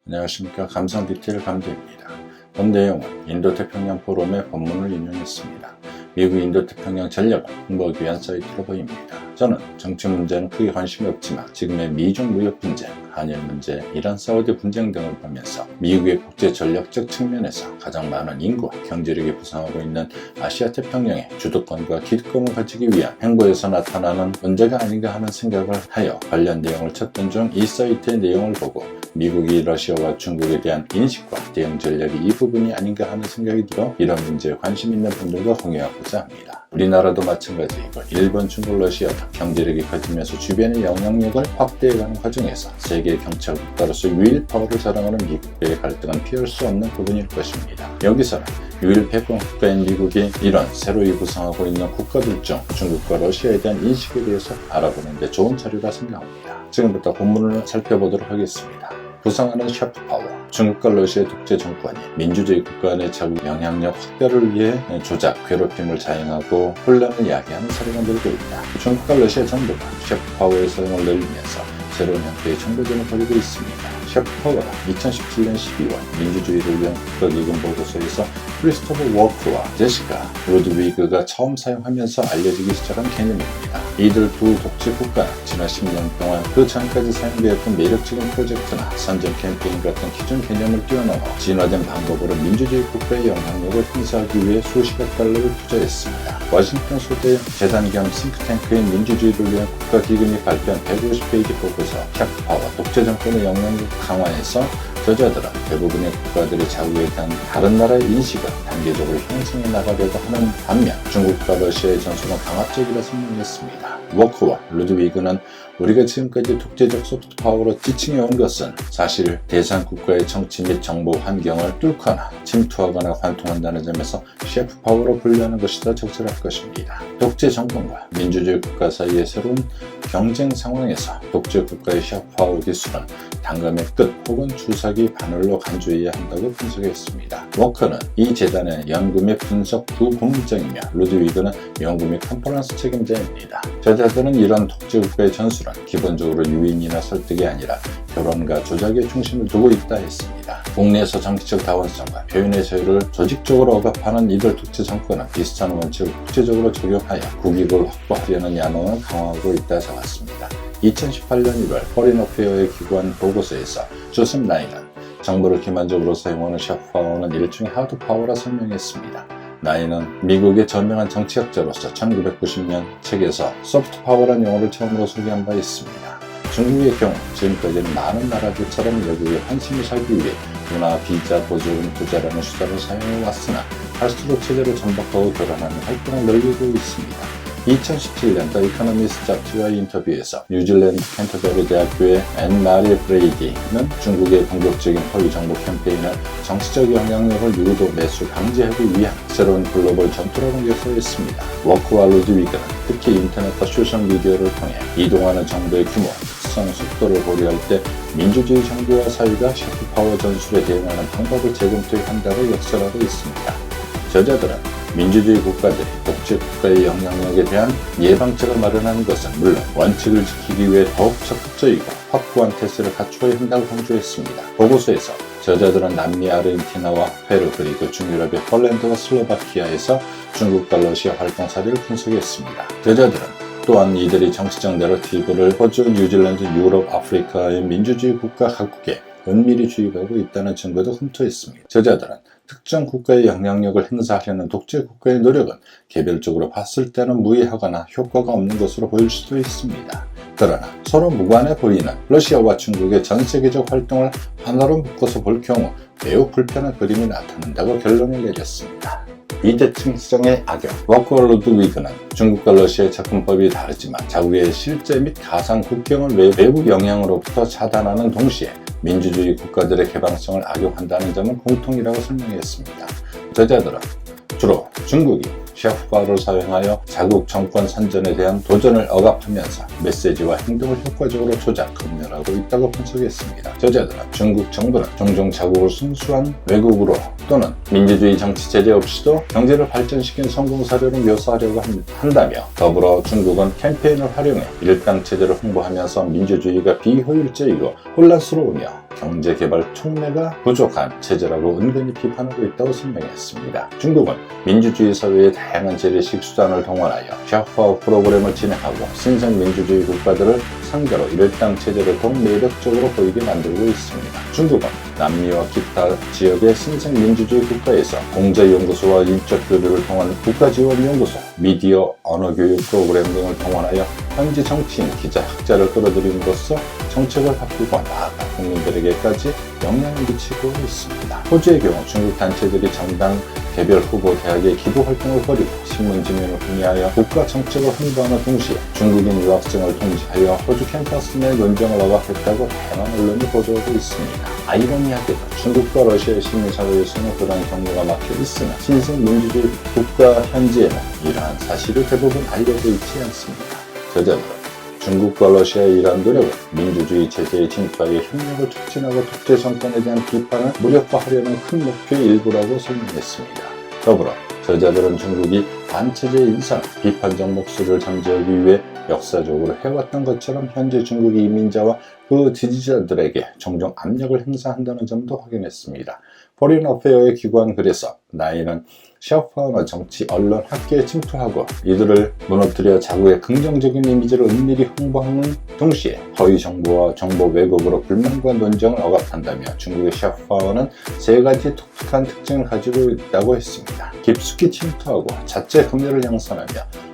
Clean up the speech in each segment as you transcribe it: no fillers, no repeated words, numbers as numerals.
안녕하십니까. 감성 디테일 감독입니다. 본 내용은 인도태평양 포럼의 본문을 인용했습니다. 미국 인도태평양 전략을 홍보하기 위한 사이트로 보입니다. 저는 정치 문제는 크게 관심이 없지만 지금의 미중 무역 분쟁, 한일 문제, 이란 사우디 분쟁 등을 보면서 미국의 국제 전략적 측면에서 가장 많은 인구와 경제력이 부상하고 있는 아시아 태평양의 주도권과 기득권을 가지기 위한 행보에서 나타나는 문제가 아닌가 하는 생각을 하여 관련 내용을 찾던 중 이 사이트의 내용을 보고 미국이 러시아와 중국에 대한 인식과 대응 전략이 이 부분이 아닌가 하는 생각이 들어 이런 문제에 관심 있는 분들과 공유하고자 합니다. 우리나라도 마찬가지이고 일본, 중국, 러시아도 경제력이 커지면서 주변의 영향력을 확대해가는 과정에서 세계 경찰 국가로서 유일 파워를 자랑하는 미국과의 갈등은 피할 수 없는 부분일 것입니다. 여기서는 유일 패권 국가인 미국이 이런 새로이 구성하고 있는 국가들 중 중국과 러시아에 대한 인식에 대해서 알아보는 데 좋은 자료라 생각합니다. 지금부터 본문을 살펴보도록 하겠습니다. 부상하는 샤프 파워. 중국과 러시아의 독재 정권이 민주주의 국가 내 자국 영향력 확대를 위해 조작, 괴롭힘을 자행하고 혼란을 야기하는 사례가 늘고 있다. 중국과 러시아 정부가 샤프 파워의 사용을 늘리면서 새로운 형태의 정보전을 벌이고 있습니다. 샤프 파워가 2017년 12월 민주주의를 위한 국가기금 보고서에서 크리스토퍼 워크와 제시카 로드위그가 처음 사용하면서 알려지기 시작한 개념입니다. 이들 두 독재 국가는 지난 10년 동안 그 전까지 사용되었던 매력적인 프로젝트나 선전 캠페인 같은 기존 개념을 뛰어넘어 진화된 방법으로 민주주의 국가의 영향력을 행사하기 위해 수십억 달러를 투자했습니다. 워싱턴 소재 재단 겸 싱크탱크인 민주주의를 위한 국가기금이 발표한 150페이지 보고서 샤프 파워 독재 정권의 영향력 강화에서 저자들은 대부분의 국가들의 자국에 대한 다른 나라의 인식을 단계적으로 형성해 나가려고 하는 반면 중국과 러시아의 전술은 강압적이라 설명했습니다. 워크와 루드위그는 우리가 지금까지 독재적 소프트 파워로 지칭해온 것은 사실 대상 국가의 정치 및 정보 환경을 뚫거나 침투하거나 관통한다는 점에서 샤프 파워로 분류하는 것이 더 적절할 것입니다. 독재 정권과 민주주의 국가 사이의 새로운 경쟁 상황에서 독재 국가의 샤프 파워 기술은 단감의 끝 혹은 주사기 바늘로 간주해야 한다고 분석했습니다. 워커는 이 재단의 연구 및 분석 두 본부장이며 루드위그는 연구 및 컨퍼런스 책임자입니다. 저자들은 이런 독재 국가의 전술은 기본적으로 유인이나 설득이 아니라 결혼과 조작의 중심을 두고 있다 했습니다. 국내에서 정치적 다원성과 표현의 자유를 조직적으로 억압하는 이들 독재 정권은 비슷한 원칙을 국제적으로 적용하여 국익을 확보하려는 야망을 강화하고 있다 적었습니다. 2018년 1월 포린 어페어에 기고한 보고서에서 조셉 나인은 정보를 기만적으로 사용하는 샤프 파워는 일종의 하드 파워라 설명했습니다. 나인은 미국의 저명한 정치학자로서 1990년 책에서 소프트 파워란 용어를 처음으로 소개한 바 있습니다. 중국의 경우 지금까지는 많은 나라들처럼 외국에 환심을 살기 위해 문화, 비자, 보조금, 투자라는 수단을 사용해 왔으나 갈수록 체제를 전복하고 교란하는 활동을 늘리고 있습니다. 2017년 더 이코노미스트 잡지와의 인터뷰에서 뉴질랜드 캔터베리 대학교의 앤 마리 브레이디는 중국의 공격적인 허위 정보 캠페인을 정치적 영향력을 유도, 매수, 방지하기 위한 새로운 글로벌 전투라고 묘사했습니다. 워크와 루드위그는 특히 인터넷과 소셜미디어를 통해 이동하는 정보의 규모, 특성, 속도를 고려할 때 민주주의 정부와 사회가 샤프 파워 전술에 대응하는 방법을 재검토한다고 역설하고 있습니다. 저자들은 민주주의 국가들이 독재 국가의 영향력에 대한 예방책을 마련하는 것은 물론 원칙을 지키기 위해 더욱 적극적이고 확고한 태세를 갖추어야 한다고 강조했습니다. 보고서에서 저자들은 남미 아르헨티나와 페루 그리고 중유럽의 폴란드와 슬로바키아에서 중국과 러시아 활동 사례를 분석했습니다. 저자들은 또한 이들이 정치적 내러티브를 호주, 뉴질랜드, 유럽, 아프리카의 민주주의 국가 각국에 은밀히 주입하고 있다는 증거도 흠토했습니다. 저자들은 특정 국가의 영향력을 행사하려는 독재 국가의 노력은 개별적으로 봤을 때는 무의하거나 효과가 없는 것으로 보일 수도 있습니다. 그러나 서로 무관해 보이는 러시아와 중국의 전 세계적 활동을 하나로 묶어서 볼 경우 매우 불편한 그림이 나타난다고 결론을 내렸습니다. 비대칭성의 악영. 워크와 루드위그는 중국과 러시아의 접근법이 다르지만 자국의 실제 및 가상 국경을 외부 영향으로부터 차단하는 동시에 민주주의 국가들의 개방성을 악용한다는 점은 공통이라고 설명했습니다. 저자들은 주로 중국이 샤프파워를 사용하여 자국 정권 선전에 대한 도전을 억압하면서 메시지와 행동을 효과적으로 조작, 검열하고 있다고 분석했습니다. 저자들은 중국 정부는 종종 자국을 순수한 외국으로 또는 민주주의 정치 제재 없이도 경제를 발전시킨 성공 사례로 묘사하려고 한다며, 더불어 중국은 캠페인을 활용해 일당 체제를 홍보하면서 민주주의가 비효율적이고 혼란스러우며 경제개발 촉매가 부족한 체제라고 은근히 비판하고 있다고 설명했습니다. 중국은 민주주의 사회의 다양한 재래식 수단을 동원하여 샤프파워 프로그램을 진행하고 신생민주주의 국가들을 상대로 일당 체제를 더욱 매력적으로 보이게 만들고 있습니다. 중국은 남미와 기타 지역의 신생민주주의 국가에서 공자연구소와 인적교류를 통한 국가지원연구소, 미디어 언어교육 프로그램 등을 동원하여 현지 정치인, 기자, 학자를 끌어들임으로써 정책을 바꾸고 나아가 국민들에게까지 영향을 미치고 있습니다. 호주의 경우 중국 단체들이 정당 개별 후보 대학의 기부 활동을 벌이고 신문 지면을 공유하여 국가 정책을 홍보하는 동시에 중국인 유학생을 통지하여 호주 캠퍼스 내 논쟁을 억압했다고 다양한 언론이 보도하고 있습니다. 아이러니하게도 중국과 러시아의 시민사회에서는 그러한 경로가 막혀 있으나 신생민주주의 국가 현지에는 이러한 사실이 대부분 알려져 있지 않습니다. 저자들은 중국과 러시아의 이러한 노력은 민주주의 체제의 진화에 협력을 촉진하고 독재 정권에 대한 비판을 무력화하려는 큰 목표의 일부라고 설명했습니다. 더불어 저자들은 중국이 반체제 인사나 비판적 목소리를 잠재우기 위해 역사적으로 해왔던 것처럼 현재 중국의 이민자와 그 지지자들에게 종종 압력을 행사한다는 점도 확인했습니다. 포린 어페어의 기관 글에서 나이는 샤프파워나 정치, 언론, 학계에 침투하고 이들을 무너뜨려 자국의 긍정적인 이미지를 은밀히 홍보하는 동시에 허위 정보와 정보 왜곡으로 불만과 논쟁을 억압한다며 중국의 샤프파워는 세 가지 독특한 특징을 가지고 있다고 했습니다. 깊숙이 침투하고 자체 검열을 양산하며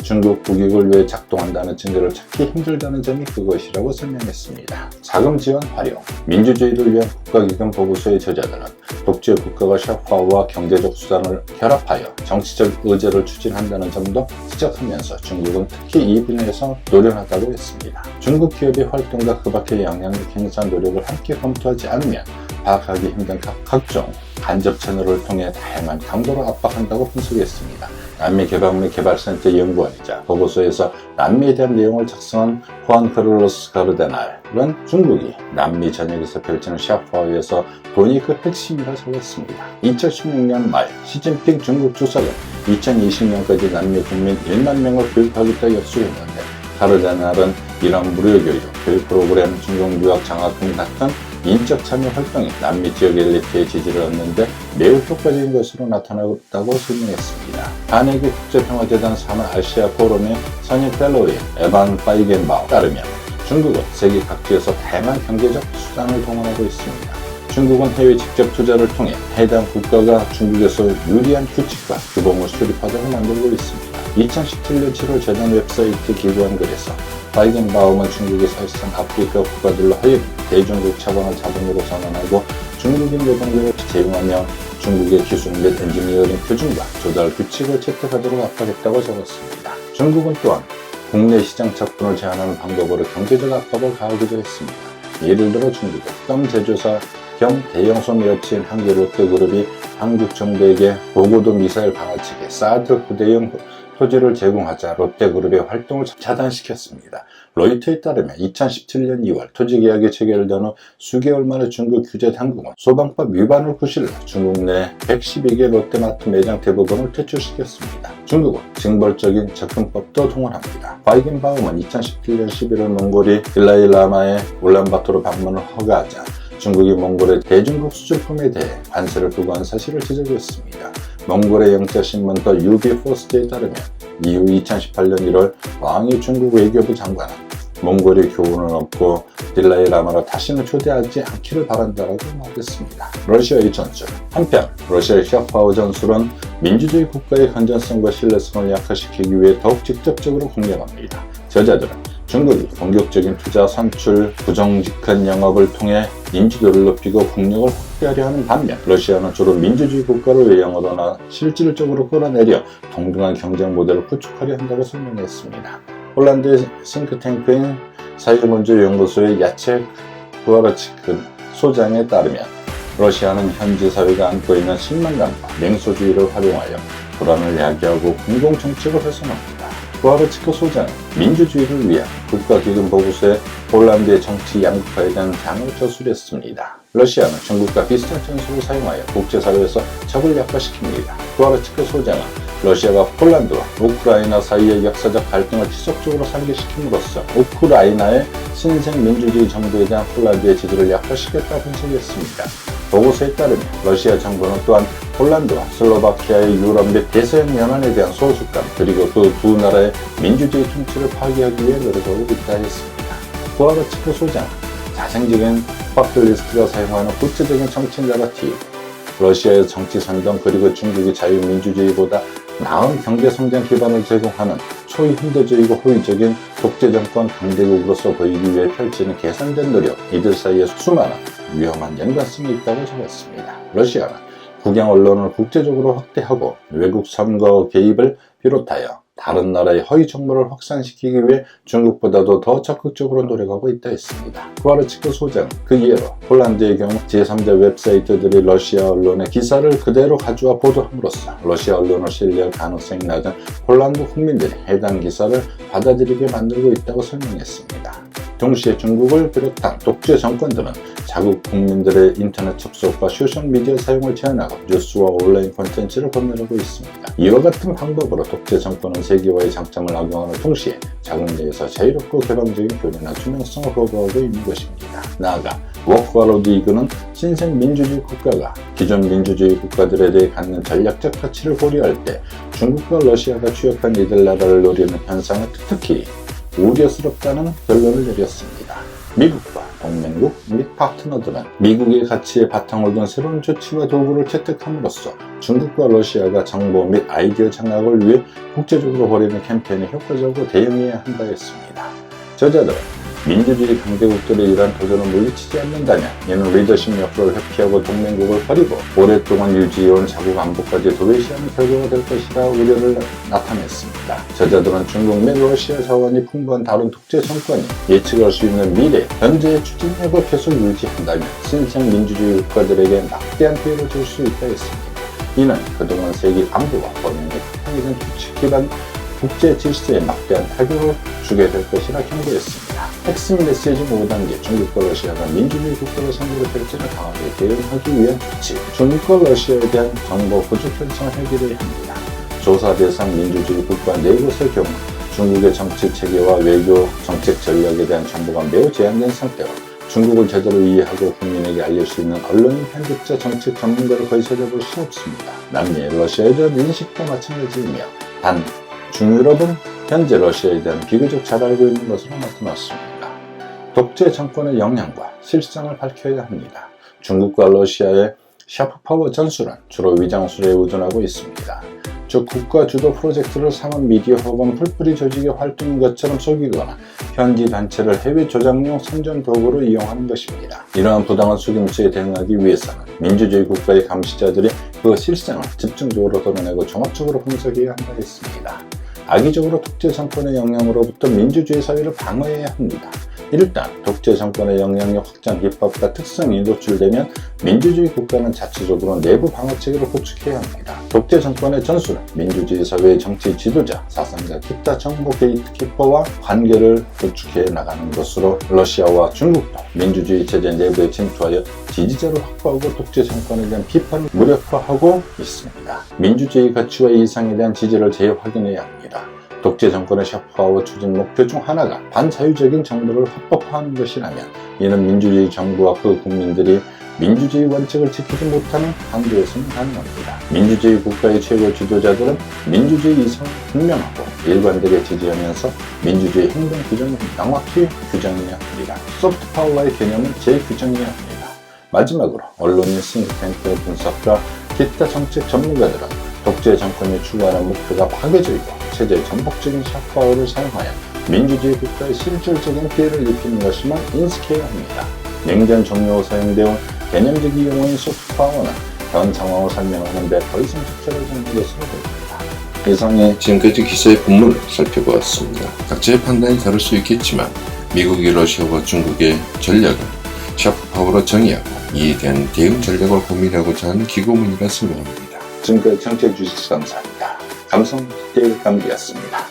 중국 국익을 위해 작동한다는 증거를 찾기 힘들다는 점이 그것이라고 설명했습니다. 자금 지원 활용, 민주주의를 위한 국가기관 보고서의 저자들은 독재 국가가 샤프파워와 경제적 수단을 결합하여 정치적 의제를 추진한다는 점도 지적하면서 중국은 특히 이 분야에서 노련하다고 했습니다. 중국 기업의 활동과 그 밖의 영향력 행사 노력을 함께 검토하지 않으면 파악하기 힘든 각종 간접 채널을 통해 다양한 강도로 압박한다고 분석했습니다. 남미개발및 개발센터 연구원이자 보고서에서 남미에 대한 내용을 작성한 후안 카를로스 가르데날은 중국이 남미 전역에서 펼치는 샤프파워에서 돈이 그 핵심이라 적었습니다. 2016년 말 시진핑 중국 주석은 2020년까지 남미 국민 1만 명을 교육하겠다 약속했는데, 가르데날은 이런 무료교육, 교육 프로그램, 중국 유학 장학 등 같은 인적 참여 활동이 남미 지역 엘리트의 지지를 얻는데 매우 효과적인 것으로 나타났다고 설명했습니다. 카네기 국제평화재단 산하아시아 포럼의 선임 펠로우인 에반 파이겐바우에 따르면 중국은 세계 각지에서 다양한 경제적 수단을 동원하고 있습니다. 중국은 해외 직접 투자를 통해 해당 국가가 중국에서 유리한 규칙과 규범을 수립하도록 만들고 있습니다. 2017년 7월 재단 웹사이트 기고한 글에서 파이겐바움은 중국이 사실상 아프리카 국가들로 하여금 대중국 차관을 자본으로 선언하고 중국인 노동력을 채용하며 중국의 기술 및 엔지니어링 표준과 조달 규칙을 채택하도록 압박했다고 적었습니다. 중국은 또한 국내 시장 착분을 제한하는 방법으로 경제적 압박을 가하기도 했습니다. 예를 들어 중국은 껌 제조사 겸 대형 소매업체인 한국 롯데그룹이 한국 정부에게 고고도 미사일 방어체계 사드 후대형 토지를 제공하자 롯데그룹의 활동을 차단시켰습니다. 로이터에 따르면 2017년 2월 토지계약이 체결된 후 수개월 만에 중국 규제 당국은 소방법 위반을 구실로 중국 내 112개 롯데마트 매장 대부분을 퇴출시켰습니다. 중국은 징벌적인 접근법도 동원합니다. 파이겐바움은 2017년 11월 몽골이 달라이라마의 울란바토르 방문을 허가하자 중국이 몽골의 대중국 수출품에 대해 관세를 부과한 사실을 지적했습니다. 몽골의 영자신문 더 유비포스트에 따르면 이후 2018년 1월 왕이 중국 외교부 장관은 몽골이 교훈을 얻고 달라이라마를 다시는 초대하지 않기를 바란다라고 말했습니다. 러시아의 전술. 한편 러시아의 샤프파워 전술은 민주주의 국가의 건전성과 신뢰성을 약화시키기 위해 더욱 직접적으로 공략합니다. 저자들은 중국이 공격적인 투자, 선출, 부정직한 영업을 통해 인지도를 높이고 국력을 확대하려 하는 반면 러시아는 주로 민주주의 국가를 외형으로나 실질적으로 끌어내려 동등한 경쟁 모델을 구축하려 한다고 설명했습니다. 홀란드의 싱크탱크인 사회문제연구소의 야체 후아르치크 소장에 따르면 러시아는 현지 사회가 안고 있는 신망감과 냉소주의를 활용하여 불안을 야기하고 공공정책을 훼손합니다. 부하르츠크 소장은 민주주의를 위한 국가기금 보고서에 폴란드의 정치 양극화에 대한 장을 저술했습니다. 러시아는 중국과 비슷한 전술을 사용하여 국제사회에서 적을 약화시킵니다. 부하르츠크 소장은 러시아가 폴란드와 우크라이나 사이의 역사적 갈등을 지속적으로 상기시킴으로써 우크라이나의 신생 민주주의 정부에 대한 폴란드의 지지를 약화시켰다 분석했습니다. 보고서에 따르면 러시아 정부는 또한 폴란드와 슬로바키아의 유럽 및 대서양 연안에 대한 소속감 그리고 그 두 나라의 민주주의 통치를 파괴하기 위해 노력하고 있다 했습니다. 부하르츠크 소장은 자생적인 버킷리스트가 사용하는 구체적인 정치 내러티브, 러시아의 정치 선동 그리고 중국의 자유민주주의보다 나은 경제성장 기반을 제공하는 초현대주의고 호의적인 독재정권 강대국으로서 보이기 위해 펼치는 계산된 노력, 이들 사이에 수많은 위험한 연관성이 있다고 적었습니다. 러시아는 국영 언론을 국제적으로 확대하고 외국 선거 개입을 비롯하여 다른 나라의 허위 정보를 확산시키기 위해 중국보다도 더 적극적으로 노력하고 있다 했습니다. 부하르츠크 소장은 그 예로 폴란드의 경우 제3자 웹사이트들이 러시아 언론의 기사를 그대로 가져와 보도함으로써 러시아 언론을 신뢰할 가능성이 낮은 폴란드 국민들이 해당 기사를 받아들이게 만들고 있다고 설명했습니다. 동시에 중국을 비롯한 독재 정권들은 자국 국민들의 인터넷 접속과 소셜미디어 사용을 제한하고 뉴스와 온라인 콘텐츠를 검열하고 있습니다. 이와 같은 방법으로 독재 정권은 세계화의 장점을 악용하는 동시에 자국 내에서 자유롭고 개방적인 교류나 투명성을 거부하고 있는 것입니다. 나아가 워크와로드 이그는 신생 민주주의 국가가 기존 민주주의 국가들에 대해 갖는 전략적 가치를 고려할 때 중국과 러시아가 취업한 이들 나라를 노리는 현상을 특히 우려스럽다는 결론을 내렸습니다. 미국과 동맹국 및 파트너들은 미국의 가치에 바탕을 둔 새로운 조치와 도구를 채택함으로써 중국과 러시아가 정보 및 아이디어 장악을 위해 국제적으로 벌이는 캠페인에 효과적으로 대응해야 한다 했습니다. 저자들은 민주주의 강대국들의 이러한 도전을 물리치지 않는다면 이는 리더십 역할을 회피하고 동맹국을 버리고 오랫동안 유지해온 자국 안보까지 도외시하는 결과가 될 것이라 우려를 나타냈습니다. 저자들은 중국 및 러시아 자원이 풍부한 다른 독재 정권이 예측할 수 있는 미래, 현재의 추진력을 계속 유지한다면 신생 민주주의 국가들에게 막대한 피해를 줄 수 있다 했습니다. 이는 그동안 세계 안보와 범위의 평화적인 규칙 기반 국제 질서에 막대한 타격을 주게 될 것이라 경고했습니다. 핵심 메시지 5단계 중국과 러시아가 민주주의 국가로 상대로 펼치는 강하게 대응하기 위한 조치 중국과 러시아에 대한 정보 부족 현상을 해결해야 합니다. 조사 대상 민주주의 국가 4곳의 경우 중국의 정치 체계와 외교 정책 전략에 대한 정보가 매우 제한된 상태로 중국을 제대로 이해하고 국민에게 알릴 수 있는 언론인, 편집자, 정책 전문가를 거의 찾아볼 수 없습니다. 남미의 러시아에 대한 인식도 마찬가지이며 단 중유럽은 현재 러시아에 대한 비교적 잘 알고 있는 것으로 나타났습니다. 독재 정권의 영향과 실상을 밝혀야 합니다. 중국과 러시아의 샤프파워 전술은 주로 위장술에 의존하고 있습니다. 즉 국가 주도 프로젝트를 상업 미디어 혹은 풀뿌리 조직의 활동인 것처럼 속이거나 현지 단체를 해외 조작용 선전 도구로 이용하는 것입니다. 이러한 부당한 속임수에 대응하기 위해서는 민주주의 국가의 감시자들이 그 실상을 집중적으로 드러내고 종합적으로 분석해야 한다 했습니다. 악의적으로 독재 정권의 영향으로부터 민주주의 사회를 방어해야 합니다. 일단 독재 정권의 영향력 확장 기법과 특성이 노출되면 민주주의 국가는 자체적으로 내부 방어 체계를 구축해야 합니다. 독재 정권의 전술은 민주주의 사회의 정치 지도자, 사상자, 기타 정보 게이트키퍼와 관계를 구축해 나가는 것으로 러시아와 중국도 민주주의 체제 내부에 침투하여 지지자를 확보하고 독재 정권에 대한 비판을 무력화하고 있습니다. 민주주의 가치와 이상에 대한 지지를 재확인해야 합니다. 독재 정권의 샤프파워 추진 목표 중 하나가 반자유적인 정부를 합법화하는 것이라면 이는 민주주의 정부와 그 국민들이 민주주의 원칙을 지키지 못하는 한도에서는 가능합니다. 민주주의 국가의 최고 지도자들은 민주주의 이성을 분명하고 일관되게 지지하면서 민주주의 행동 규정을 명확히 규정해야 합니다. 소프트 파워의 개념은 재규정해야 합니다. 마지막으로 언론인, 싱크탱크 분석가, 기타 정책 전문가들은 독재 정권이 추구하는 목표가 파괴적이고 체제의 전폭적인 샤프파워를 사용하여 민주주의 국가에 실질적인 피해를 입히는 것임을 인식해야 합니다. 냉전 종료 후 사용되어 개념적 용어인 소프트파워는 현 상황을 설명하는 데 더 이상 적절하지 않은 것으로 보입니다. 이상의 지금까지 기사의 본문을 살펴보았습니다. 각자의 판단이 다를 수 있겠지만 미국이 러시아와 중국의 전략은 샤프파워로 정의하고 이에 대한 대응 전략을 고민하고자 하는 기고문이라 생각합니다. 지금까지 청취해 주셔서 감사합니다. 감성 디테일 감기였습니다.